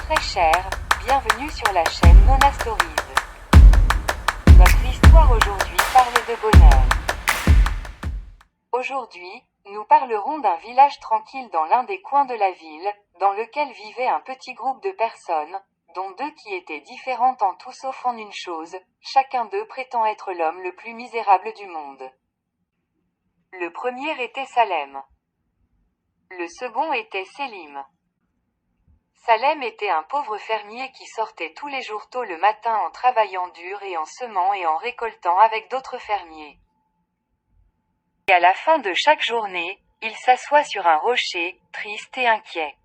très chers, bienvenue sur la chaîne Nona Stories. Notre histoire aujourd'hui parle de bonheur. Aujourd'hui, nous parlerons d'un village tranquille dans l'un des coins de la ville, dans lequel vivait un petit groupe de personnes, dont deux qui étaient différentes en tout sauf en une chose, chacun d'eux prétend être l'homme le plus misérable du monde. Le premier était Salem. Le second était Selim. Salem était un pauvre fermier qui sortait tous les jours tôt le matin en travaillant dur et en semant et en récoltant avec d'autres fermiers. Et à la fin de chaque journée, il s'assoit sur un rocher, triste et inquiet.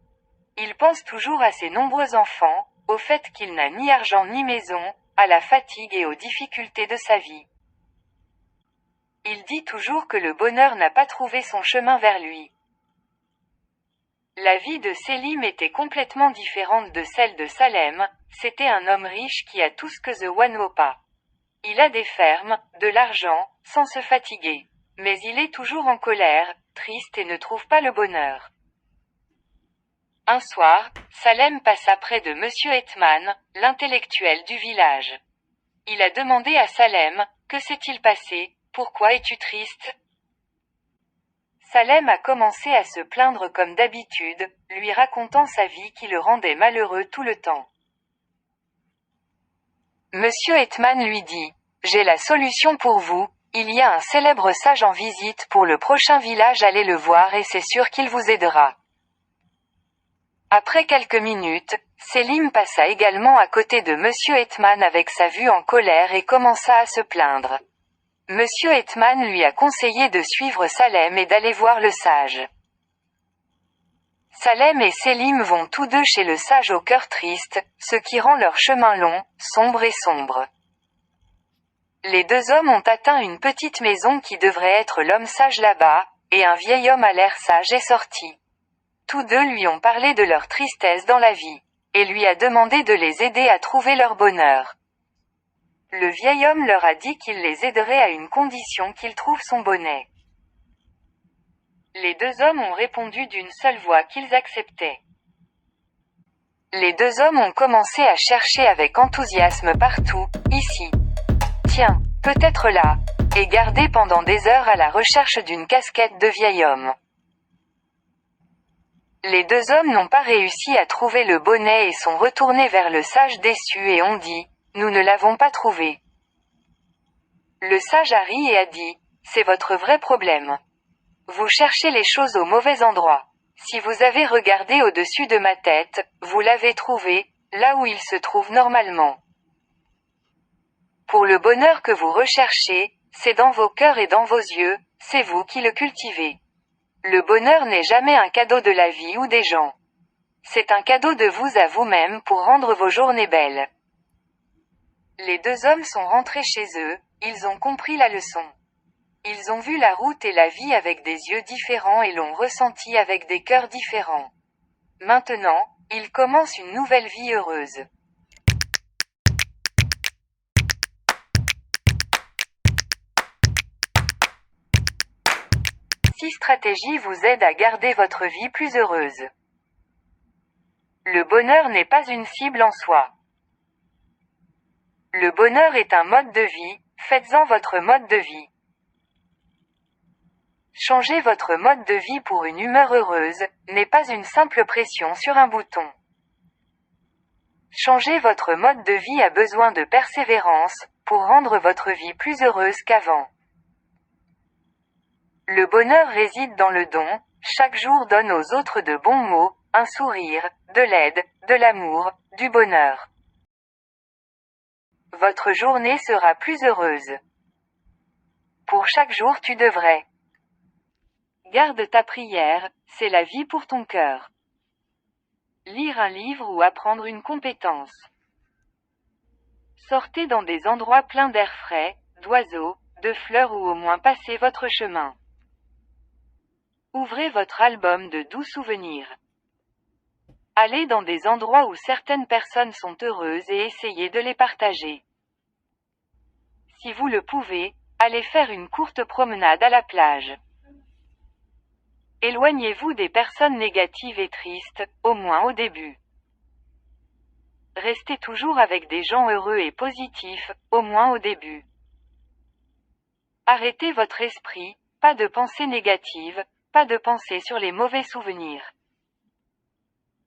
Il pense toujours à ses nombreux enfants, au fait qu'il n'a ni argent ni maison, à la fatigue et aux difficultés de sa vie. Il dit toujours que le bonheur n'a pas trouvé son chemin vers lui. La vie de Selim était complètement différente de celle de Salem, c'était un homme riche qui a tout ce que The One n'a pas. Il a des fermes, de l'argent, sans se fatiguer. Mais il est toujours en colère, triste et ne trouve pas le bonheur. Un soir, Salem passa près de Monsieur Hetman, l'intellectuel du village. Il a demandé à Salem, « Que s'est-il passé, pourquoi es-tu triste ?» Salem a commencé à se plaindre comme d'habitude, lui racontant sa vie qui le rendait malheureux tout le temps. Monsieur Hetman lui dit, « J'ai la solution pour vous, il y a un célèbre sage en visite pour le prochain village, allez le voir et c'est sûr qu'il vous aidera. » Après quelques minutes, Selim passa également à côté de Monsieur Hetman avec sa vue en colère et commença à se plaindre. Monsieur Hetman lui a conseillé de suivre Salem et d'aller voir le sage. Salem et Selim vont tous deux chez le sage au cœur triste, ce qui rend leur chemin long, sombre et sombre. Les deux hommes ont atteint une petite maison qui devrait être l'homme sage là-bas, et un vieil homme à l'air sage est sorti. Tous deux lui ont parlé de leur tristesse dans la vie, et lui a demandé de les aider à trouver leur bonheur. Le vieil homme leur a dit qu'il les aiderait à une condition qu'ils trouvent son bonnet. Les deux hommes ont répondu d'une seule voix qu'ils acceptaient. Les deux hommes ont commencé à chercher avec enthousiasme partout, ici. Tiens, peut-être là, et garder pendant des heures à la recherche d'une casquette de vieil homme. Les deux hommes n'ont pas réussi à trouver le bonnet et sont retournés vers le sage déçus et ont dit, « Nous ne l'avons pas trouvé. » Le sage a ri et a dit, « C'est votre vrai problème. Vous cherchez les choses au mauvais endroit. Si vous avez regardé au-dessus de ma tête, vous l'avez trouvé, là où il se trouve normalement. Pour le bonheur que vous recherchez, c'est dans vos cœurs et dans vos yeux, c'est vous qui le cultivez. Le bonheur n'est jamais un cadeau de la vie ou des gens. C'est un cadeau de vous à vous-même pour rendre vos journées belles. » Les deux hommes sont rentrés chez eux, ils ont compris la leçon. Ils ont vu la route et la vie avec des yeux différents et l'ont ressenti avec des cœurs différents. Maintenant, ils commencent une nouvelle vie heureuse. Six stratégies vous aident à garder votre vie plus heureuse. Le bonheur n'est pas une cible en soi. Le bonheur est un mode de vie, faites-en votre mode de vie. Changer votre mode de vie pour une humeur heureuse, n'est pas une simple pression sur un bouton. Changer votre mode de vie a besoin de persévérance, pour rendre votre vie plus heureuse qu'avant. Le bonheur réside dans le don, chaque jour donne aux autres de bons mots, un sourire, de l'aide, de l'amour, du bonheur. Votre journée sera plus heureuse. Pour chaque jour tu devrais. Garde ta prière, c'est la vie pour ton cœur. Lire un livre ou apprendre une compétence. Sortez dans des endroits pleins d'air frais, d'oiseaux, de fleurs ou au moins passez votre chemin. Ouvrez votre album de doux souvenirs. Allez dans des endroits où certaines personnes sont heureuses et essayez de les partager. Si vous le pouvez, allez faire une courte promenade à la plage. Éloignez-vous des personnes négatives et tristes, au moins au début. Restez toujours avec des gens heureux et positifs, au moins au début. Arrêtez votre esprit, pas de pensées négatives, pas de pensées sur les mauvais souvenirs.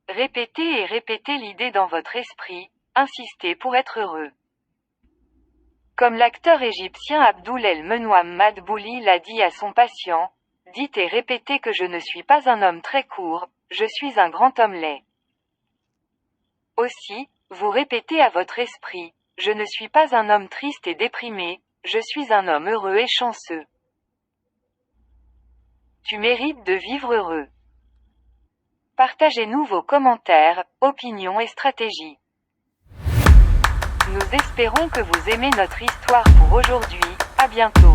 Répétez et répétez l'idée dans votre esprit, insistez pour être heureux. Comme l'acteur égyptien Abdul el-Menouam Madbouli l'a dit à son patient, dites et répétez que je ne suis pas un homme très court, je suis un grand homme laid. Aussi, vous répétez à votre esprit, je ne suis pas un homme triste et déprimé, je suis un homme heureux et chanceux. Tu mérites de vivre heureux. Partagez-nous vos commentaires, opinions et stratégies. Nous espérons que vous aimez notre histoire pour aujourd'hui, à bientôt.